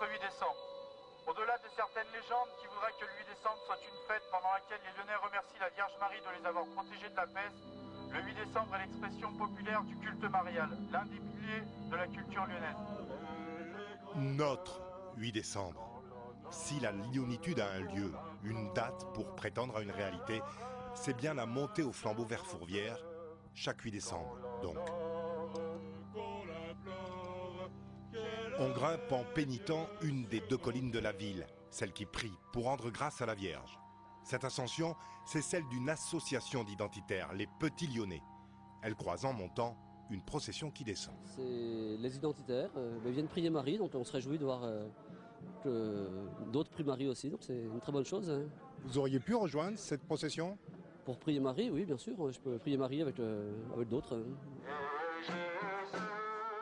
notre 8 décembre. Au-delà de certaines légendes qui voudraient que le 8 décembre soit une fête pendant laquelle les Lyonnais remercient la Vierge Marie de les avoir protégés de la peste, le 8 décembre est l'expression populaire du culte marial, l'un des piliers de la culture lyonnaise. Notre 8 décembre. Si la lyonnitude a un lieu, une date pour prétendre à une réalité, c'est bien la montée au flambeau vers Fourvière, chaque 8 décembre donc. On grimpe en pénitent une des deux collines de la ville, celle qui prie, pour rendre grâce à la Vierge. Cette ascension, c'est celle d'une association d'identitaires, les Petits Lyonnais. Elle croise en montant une procession qui descend. C'est les identitaires, ils viennent prier Marie, donc on se réjouit de voir que d'autres prient Marie aussi, donc c'est une très bonne chose. Hein. Vous auriez pu rejoindre cette procession? Pour prier Marie, oui, bien sûr, je peux prier Marie avec d'autres. Hein.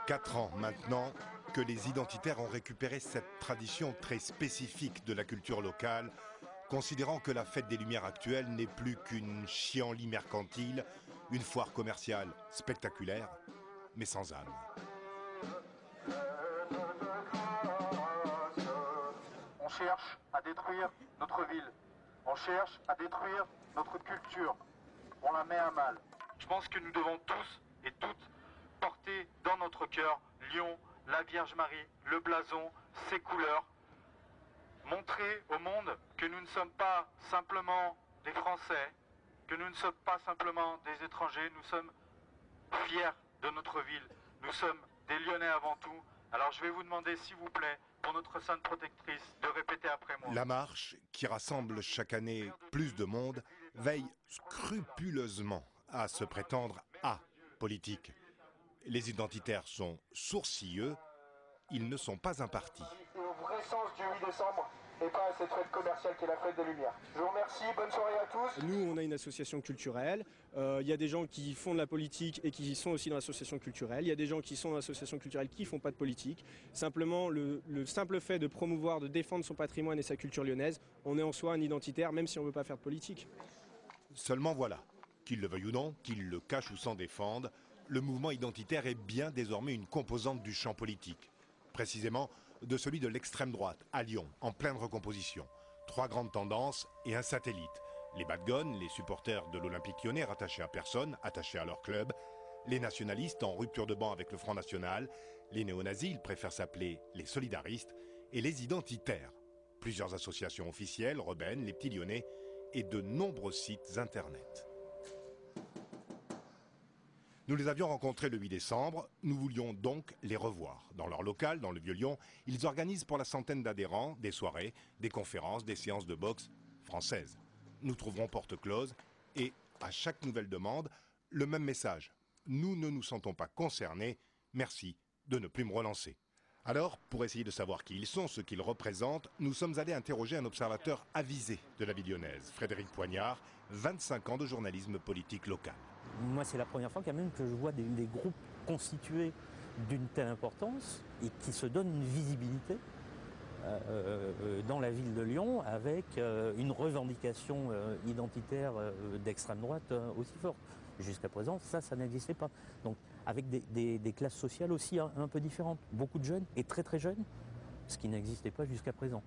4 ans maintenant que les identitaires ont récupéré cette tradition très spécifique de la culture locale, considérant que la fête des Lumières actuelle n'est plus qu'une chienlit mercantile, une foire commerciale spectaculaire, mais sans âme. On cherche à détruire notre ville. On cherche à détruire notre culture. On la met à mal. Je pense que nous devons tous et toutes porter dans notre cœur Lyon, la Vierge Marie, le blason, ses couleurs. Montrer au monde que nous ne sommes pas simplement des Français, que nous ne sommes pas simplement des étrangers, nous sommes fiers de notre ville. Nous sommes des Lyonnais avant tout. Alors je vais vous demander, s'il vous plaît, pour notre sainte protectrice, de répéter après moi. La marche, qui rassemble chaque année plus de monde, veille scrupuleusement à se prétendre apolitique. Les identitaires sont sourcilleux, ils ne sont pas un parti. Au vrai sens du 8 décembre et pas à cette fête commerciale qui est la fête des Lumières. Je vous remercie, bonne soirée à tous. Nous, on a une association culturelle. Il y a des gens qui font de la politique et qui sont aussi dans l'association culturelle. Il y a des gens qui sont dans l'association culturelle qui ne font pas de politique. Simplement, le simple fait de promouvoir, de défendre son patrimoine et sa culture lyonnaise, on est en soi un identitaire, même si on ne veut pas faire de politique. Seulement voilà, qu'ils le veuillent ou non, qu'ils le cachent ou s'en défendent, le mouvement identitaire est bien désormais une composante du champ politique. Précisément de celui de l'extrême droite, à Lyon, en pleine recomposition. 3 grandes tendances et un satellite. Les bad guns, les supporters de l'Olympique lyonnais rattachés à personne, attachés à leur club. Les nationalistes en rupture de banc avec le Front National. Les néo-nazis, ils préfèrent s'appeler les solidaristes. Et les identitaires. Plusieurs associations officielles, Rebenne, les Petits Lyonnais et de nombreux sites internet. Nous les avions rencontrés le 8 décembre, nous voulions donc les revoir. Dans leur local, dans le Vieux-Lyon, ils organisent pour la centaine d'adhérents des soirées, des conférences, des séances de boxe françaises. Nous trouverons porte close et, à chaque nouvelle demande, le même message. Nous ne nous sentons pas concernés, merci de ne plus me relancer. Alors, pour essayer de savoir qui ils sont, ce qu'ils représentent, nous sommes allés interroger un observateur avisé de la vie lyonnaise, Frédéric Poignard, 25 ans de journalisme politique local. Moi, c'est la première fois quand même que je vois des groupes constitués d'une telle importance et qui se donnent une visibilité dans la ville de Lyon avec une revendication identitaire d'extrême droite aussi forte. Jusqu'à présent, ça n'existait pas. Donc, avec des classes sociales aussi un peu différentes. Beaucoup de jeunes et très très jeunes, ce qui n'existait pas jusqu'à présent.